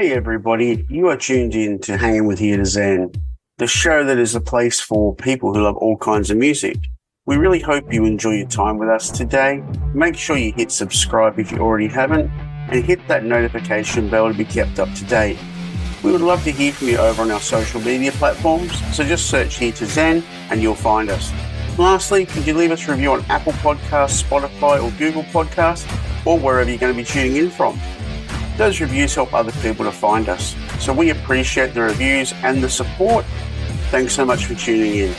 Hey everybody, you are tuned in to Hanging with Here to Zen, the show that is a place for people who love all kinds of music. We really hope you enjoy your time with us today. Make sure you hit subscribe if you already haven't, and hit that notification bell to be kept up to date. We would love to hear from you over on our social media platforms, so just search Here to Zen and you'll find us. Lastly, could you leave us a review on Apple Podcasts, Spotify or Google Podcasts, or wherever you're going to be tuning in from? Those reviews help other people to find us, so we appreciate the reviews and the support. Thanks so much for tuning in.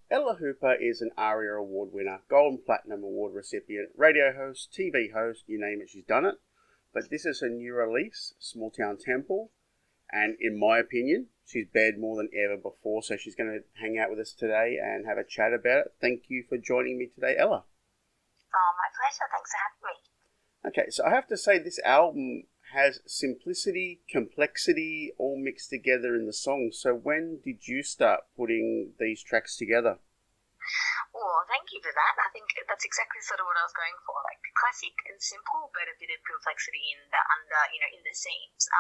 Ella Hooper is an ARIA Award winner, Gold and Platinum Award recipient, radio host, TV host, you name it, she's done it. But this is her new release, Small Town Temple, and in my opinion, she's bared more than ever before, so she's going to hang out with us today and have a chat about it. Thank you for joining me today, Ella. Oh, my pleasure. Thanks for having me. Okay, so I have to say this album has simplicity, complexity, all mixed together in the song. So when did you start putting these tracks together? Well, thank you for that. I think that's exactly sort of what I was going for, like classic and simple, but a bit of complexity in the seams.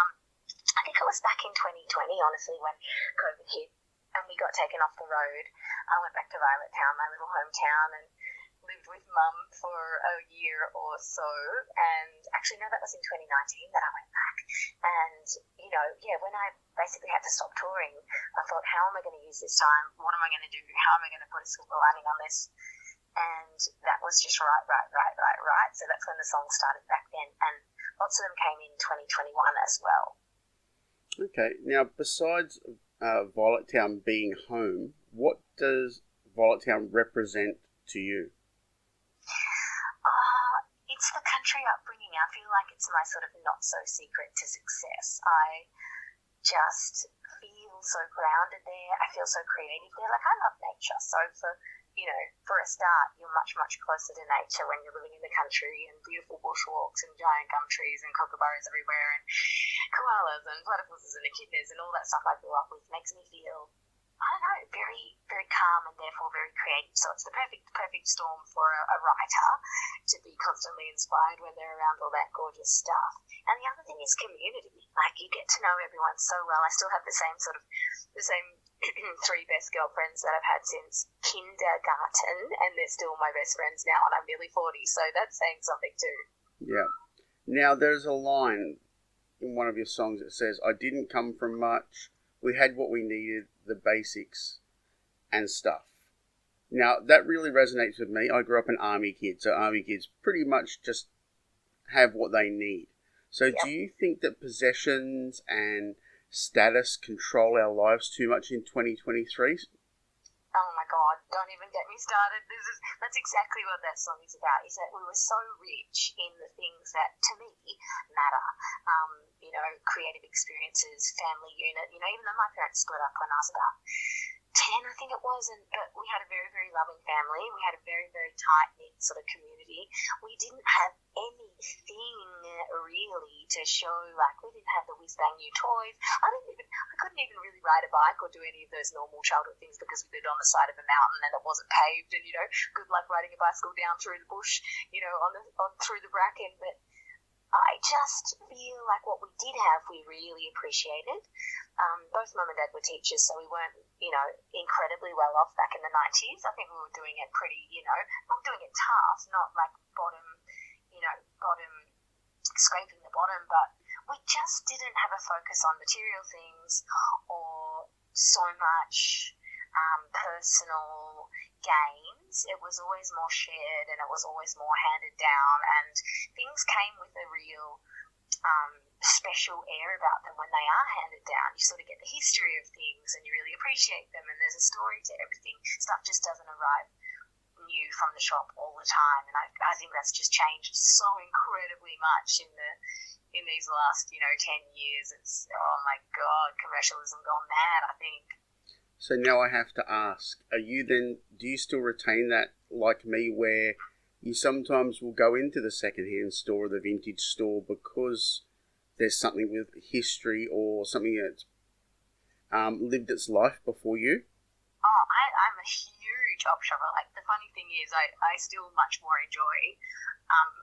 I think it was back in 2020, honestly, when COVID hit and we got taken off the road. I went back to Violet Town, my little hometown, and lived with Mum for a year or so. And actually, no, that was in 2019 that I went back. And, when I basically had to stop touring, I thought, how am I going to use this time? What am I going to do? How am I going to put a silver lining on this? And that was just right. So that's when the songs started back then. And lots of them came in 2021 as well. Okay, now besides Violet Town being home, what does Violet Town represent to you? It's the country upbringing. I feel like it's my sort of not so secret to success. I just feel so grounded there. I feel so creative there. Like, I love nature. So for a start, you're much, much closer to nature when you're living in the country, and beautiful bushwalks and giant gum trees and kookaburras everywhere and koalas and platypuses and echidnas and all that stuff I grew up with makes me feel, I don't know, very, very calm and therefore very creative. So it's the perfect storm for a writer to be constantly inspired when they're around all that gorgeous stuff. And the other thing is community. Like, you get to know everyone so well. I still have the same three best girlfriends that I've had since kindergarten, and they're still my best friends now, and I'm nearly 40, so that's saying something too. Yeah. Now, there's a line in one of your songs that says, I didn't come from much. We had what we needed, the basics and stuff. Now, that really resonates with me. I grew up an army kid, so army kids pretty much just have what they need. So Yep. Do you think that possessions and status control our lives too much in 2023? Oh my God, don't even get me started. That's exactly what that song is about, is that we were so rich in the things that, to me, matter. Creative experiences, family unit. Even though my parents split up when I was about 10, I think it was, but we had a very, very loving family. We had a very, very tight-knit sort of community. We didn't have anything really to show, like, we didn't have the whiz-bang new toys. I couldn't even really ride a bike or do any of those normal childhood things because we lived on the side of a mountain and it wasn't paved, and, good luck riding a bicycle down through the bush, through the bracken. But I just feel like what we did have, we really appreciated. Both Mum and Dad were teachers, so we weren't, incredibly well off back in the 90s. I think we were doing it pretty, not doing it tough, not like bottom, scraping the bottom, but we just didn't have a focus on material things or so much personal gains. It was always more shared and it was always more handed down, and things came with a real special air about them when they are handed down. You sort of get the history of things and you really appreciate them, and there's a story to everything. Stuff just doesn't arrive new from the shop all the time, and I think that's just changed so incredibly much in these last 10 years. It's, oh my God, commercialism gone mad, I think. So now I have to ask, do you still retain that, like me, where you sometimes will go into the second-hand store or the vintage store because there's something with history or something that's lived its life before you? Oh, I'm a huge huge op shopper. Like, the funny thing is, I still much more enjoy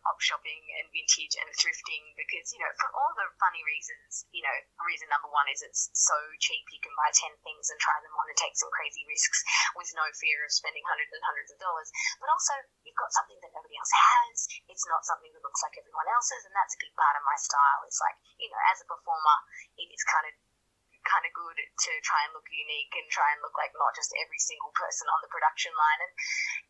op shopping and vintage and thrifting because, you know, for all the funny reasons, you know, reason number one is it's so cheap. You can buy 10 things and try them on and take some crazy risks with no fear of spending hundreds and hundreds of dollars. But also, you've got something that nobody else has. It's not something that looks like everyone else's, and that's a big part of my style. It's like, you know, as a performer, it is kind of good to try and look unique and try and look like not just every single person on the production line. And,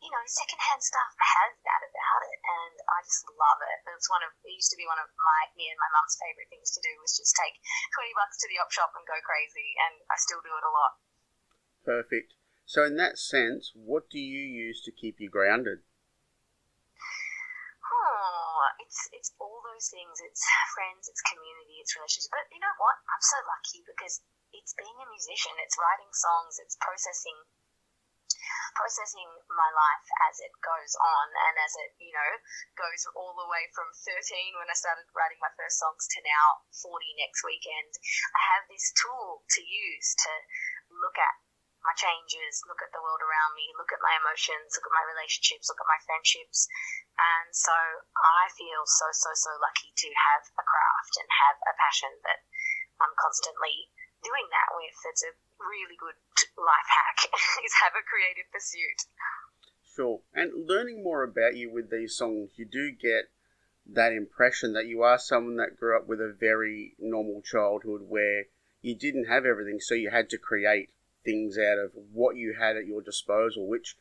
you know, secondhand stuff has that about it, and I just love it. It used to be one of me and my mum's favourite things to do was just take $20 to the op shop and go crazy, and I still do it a lot. Perfect. So in that sense, what do you use to keep you grounded? It's all those things. It's friends, it's community, it's relationships. But you know what? I'm so lucky because it's being a musician. It's writing songs. It's processing my life as it goes on, and as it, you know, goes all the way from 13 when I started writing my first songs to now 40 next weekend. I have this tool to use to look at my changes, look at the world around me, look at my emotions, look at my relationships, look at my friendships. And so I feel so lucky to have a craft and have a passion that I'm constantly doing that with. It's a really good life hack is have a creative pursuit. Sure. And learning more about you with these songs, you do get that impression that you are someone that grew up with a very normal childhood where you didn't have everything, so you had to create things out of what you had at your disposal, which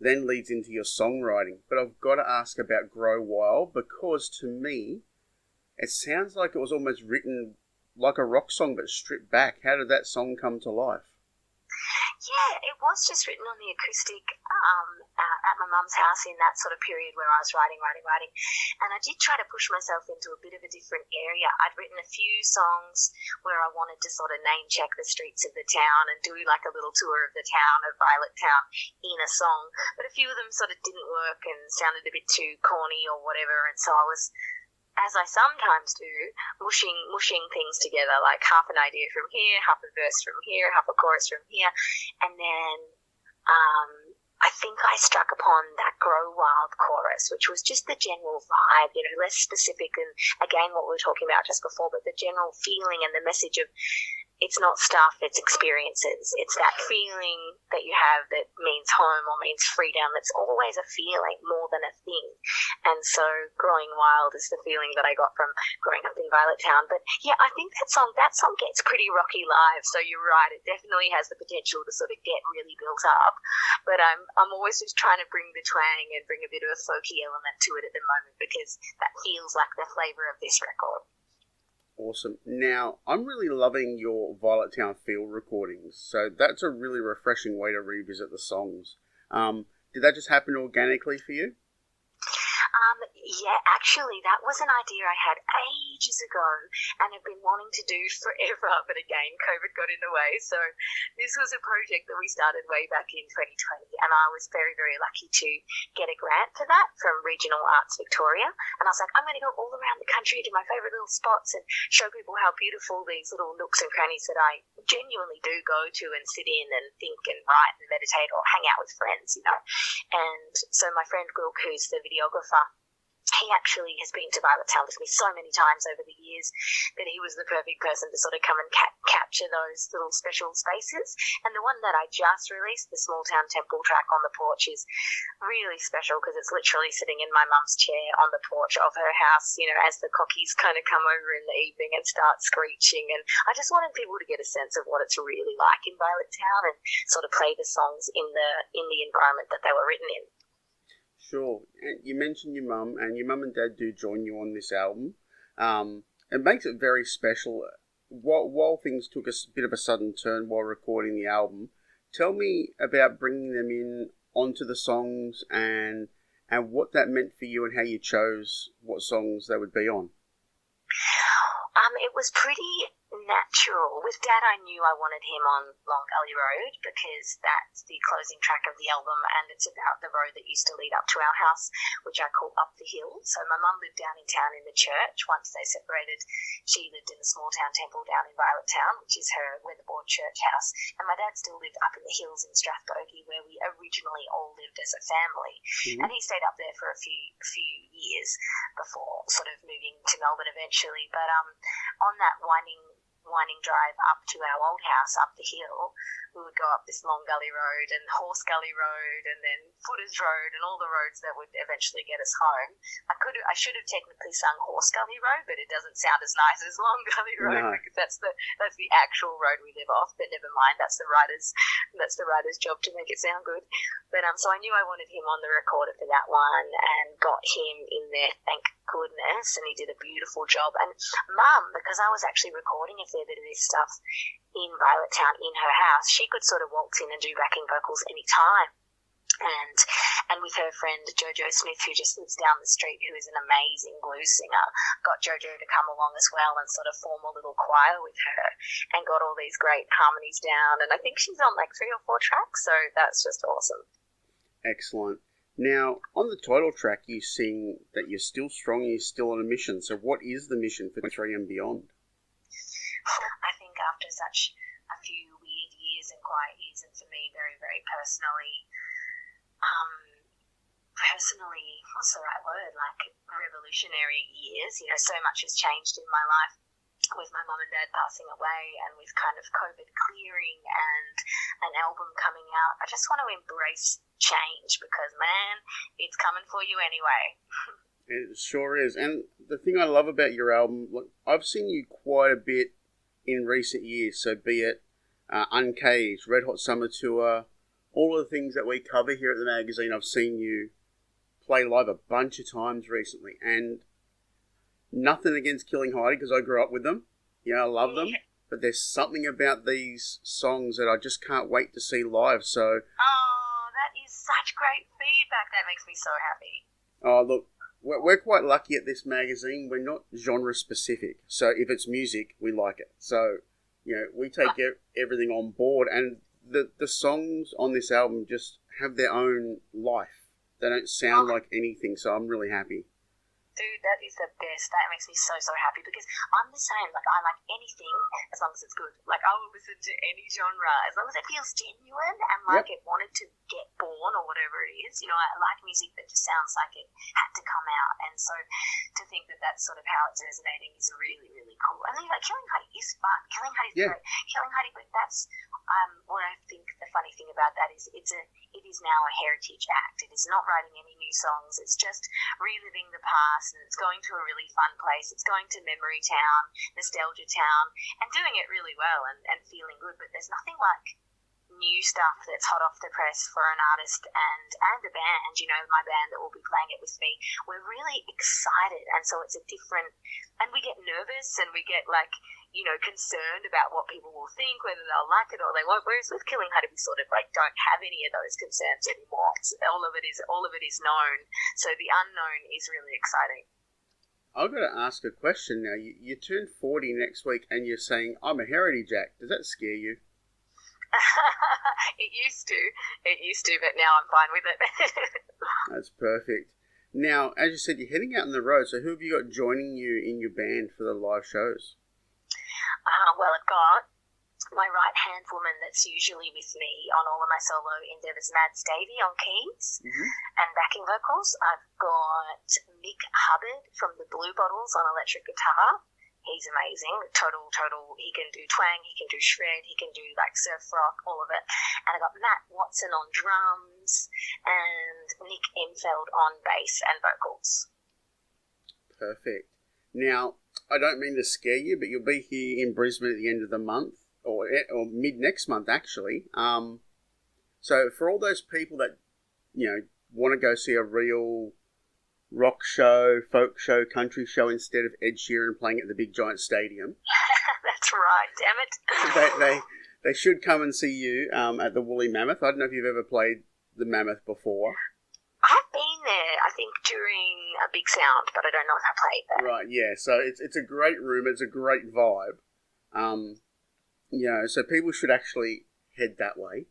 then leads into your songwriting. But I've got to ask about Grow Wild, because to me, it sounds like it was almost written like a rock song, but stripped back. How did that song come to life? Yeah, it was just written on the acoustic at my mum's house in that sort of period where I was writing. And I did try to push myself into a bit of a different area. I'd written a few songs where I wanted to sort of name check the streets of the town and do like a little tour of the town of Violet Town in a song. But a few of them sort of didn't work and sounded a bit too corny or whatever. And so I was, as I sometimes do, mushing things together, like half an idea from here, half a verse from here, half a chorus from here. And then I think I struck upon that Grow Wild chorus, which was just the general vibe, you know, less specific than, again, what we were talking about just before, but the general feeling and the message of it's not stuff, it's experiences. It's that feeling that you have that means home or means freedom. It's always a feeling more than a thing. And so Growing Wild is the feeling that I got from growing up in Violet Town. But yeah, I think that song gets pretty rocky live. So you're right, it definitely has the potential to sort of get really built up. But I'm always just trying to bring the twang and bring a bit of a folky element to it at the moment, because that feels like the flavour of this record. Awesome. Now, I'm really loving your Violet Town field recordings. So that's a really refreshing way to revisit the songs. Did that just happen organically for you? Yeah, actually, that was an idea I had ages ago and have been wanting to do forever, but again, COVID got in the way. So this was a project that we started way back in 2020, and I was very, very lucky to get a grant for that from Regional Arts Victoria. And I was like, I'm going to go all around the country to my favourite little spots and show people how beautiful these little nooks and crannies that I genuinely do go to and sit in and think and write and meditate or hang out with friends, you know. And so my friend Wilk, who's the videographer, he actually has been to Violet Town with me so many times over the years that he was the perfect person to sort of come and capture those little special spaces. And the one that I just released, the Small Town Temple track on the porch, is really special because it's literally sitting in my mum's chair on the porch of her house, you know, as the cockies kind of come over in the evening and start screeching. And I just wanted people to get a sense of what it's really like in Violet Town and sort of play the songs in the environment that they were written in. Sure. And you mentioned your mum, and your mum and dad do join you on this album. It makes it very special. While things took a bit of a sudden turn while recording the album, tell me about bringing them in onto the songs and what that meant for you and how you chose what songs they would be on. It was pretty natural. With Dad, I knew I wanted him on Long Gully Road because that's the closing track of the album, and it's about the road that used to lead up to our house, which I call Up the Hill. So my mum lived down in town in the church. Once they separated, she lived in the small town temple down in Violet Town, which is her weatherboard church house. And my dad still lived up in the hills in Strathbogie, where we originally all lived as a family. Mm-hmm. And he stayed up there for a few years before sort of moving to Melbourne eventually. But on that winding drive up to our old house up the hill, we would go up this Long Gully Road and Horse Gully Road and then Footers Road and all the roads that would eventually get us home. I should have technically sung Horse Gully Road, but it doesn't sound as nice as Long Gully Road because that's the actual road we live off. But never mind, that's the writer's job to make it sound good. But so I knew I wanted him on the recorder for that one and got him in there, thank goodness, and he did a beautiful job. And Mum, because I was actually recording a fair bit of this stuff in Violet Town in her house, she could sort of waltz in and do backing vocals any time. And with her friend Jojo Smith, who just lives down the street, who is an amazing blues singer, got Jojo to come along as well and sort of form a little choir with her and got all these great harmonies down. And I think she's on like 3 or 4 tracks, so that's just awesome. Excellent. Now, on the title track, you sing that you're still strong, you're still on a mission. So what is the mission for 3 and beyond? I think after such a few weird years and quiet years, and for me very, very personally, what's the right word, like revolutionary years, so much has changed in my life with my mum and dad passing away and with kind of COVID clearing and an album coming out. I just want to embrace change because, man, it's coming for you anyway. It sure is. And the thing I love about your album, look, I've seen you quite a bit in recent years, so be it Uncaged, Red Hot Summer Tour, all of the things that we cover here at the magazine, I've seen you play live a bunch of times recently. And nothing against Killing Heidi, because I grew up with them. I love them. But there's something about these songs that I just can't wait to see live. So, oh, that is such great feedback. That makes me so happy. Oh, look, we're quite lucky at this magazine. We're not genre specific. So if it's music, we like it. So, we take everything on board. And the songs on this album just have their own life. They don't sound like anything. So I'm really happy. Dude, that is the best. That makes me so, so happy because I'm the same. Like, I like anything as long as it's good. Like, I will listen to any genre as long as it feels genuine and like it wanted to get born or whatever it is. I like music that just sounds like it had to come out. And so to think that that's sort of how it's resonating is really, really cool. And then, Killing Heidi is fun. Killing Heidi is great. Killing Heidi, but that's what I think the funny thing about that is it is now a heritage act. It is not writing any new songs. It's just reliving the past. And it's going to a really fun place. It's going to Memory Town, Nostalgia Town, and doing it really well and feeling good. But there's nothing like new stuff that's hot off the press for an artist and a band. My band that will be playing it with me. We're really excited, and so it's a different. And we get nervous, and we get concerned about what people will think, whether they'll like it or they won't. Whereas with Killing Heidi, we sort of don't have any of those concerns anymore. All of it is known. So the unknown is really exciting. I've got to ask a question now. You turn 40 next week, and you're saying I'm a heritage act. Does that scare you? It used to, but now I'm fine with it. That's perfect. Now, as you said, you're heading out on the road. So who have you got joining you in your band for the live shows? Well, I've got my right-hand woman that's usually with me on all of my solo endeavours, Mads Davey on keys and backing vocals. I've got Mick Hubbard from the Blue Bottles on electric guitar. He's amazing. Total. He can do twang, he can do shred, he can do surf rock, all of it. And I got Matt Watson on drums and Nick Emfeld on bass and vocals. Perfect. Now, I don't mean to scare you, but you'll be here in Brisbane at the end of the month, or mid next month actually. So for all those people that want to go see a real rock show, folk show, country show instead of Ed Sheeran playing at the big giant stadium. That's right, damn it. They should come and see you at the Woolly Mammoth. I don't know if you've ever played the Mammoth before. I've been there, I think, during a big sound, but I don't know if I played there. Right, yeah. So it's a great room. It's a great vibe. So people should actually head that way.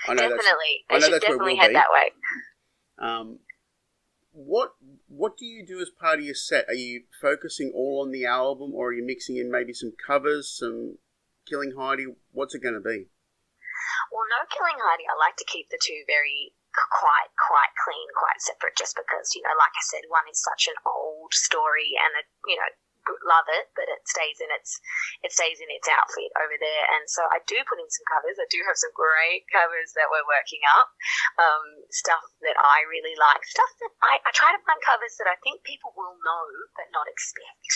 I know Definitely. I know They should that's where definitely we'll head be. that way. What do you do as part of your set? Are you focusing all on the album, or are you mixing in maybe some covers, some Killing Heidi? What's it going to be? Well, no Killing Heidi. I like to keep the two very quite clean, quite separate, just because, like I said, one is such an old story and, love it, but it stays in its outfit over there. And so I do put in some covers. I do have some great covers that we're working up, stuff that I really like, stuff that I try to find covers that I think people will know but not expect.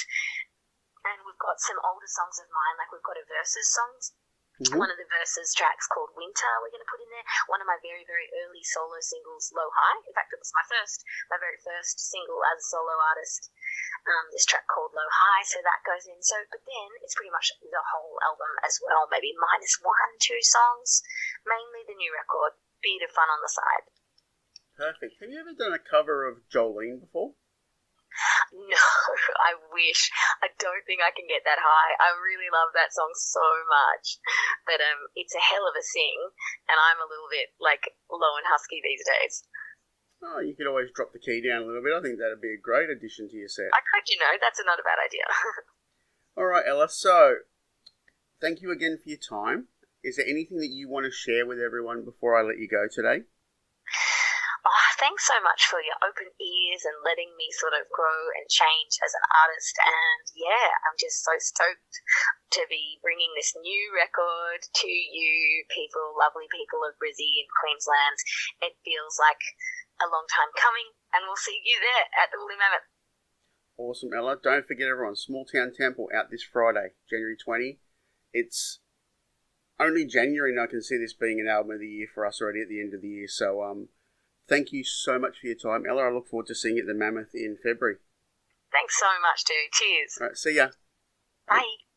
And we've got some older songs of mine, like we've got a verses songs. Mm-hmm. One of the verses tracks called Winter we're going to put in there. One of my very, very early solo singles, Low High. In fact, it was my very first single as a solo artist. This track called Low High, so that goes in. So, but then it's pretty much the whole album as well, maybe minus 1-2 songs. Mainly the new record, bit of fun on the side. Perfect. Have you ever done a cover of Jolene before? No, I wish. I don't think I can get that high. I really love that song so much. But it's a hell of a sing, and I'm a little bit, low and husky these days. Oh, you could always drop the key down a little bit. I think that'd be a great addition to your set. I could, that's not a bad idea. All right, Ella, so thank you again for your time. Is there anything that you want to share with everyone before I let you go today? Thanks so much for your open ears and letting me sort of grow and change as an artist. And yeah, I'm just so stoked to be bringing this new record to you people, lovely people of Brizzy and Queensland. It feels like a long time coming, and we'll see you there at the Woolly Mammoth. Awesome, Ella. Don't forget, everyone, Small Town Temple out this Friday, January 20. It's only January, and I can see this being an album of the year for us already at the end of the year. So, thank you so much for your time, Ella. I look forward to seeing you at the Mammoth in February. Thanks so much, dude. Cheers. All right, see ya. Bye.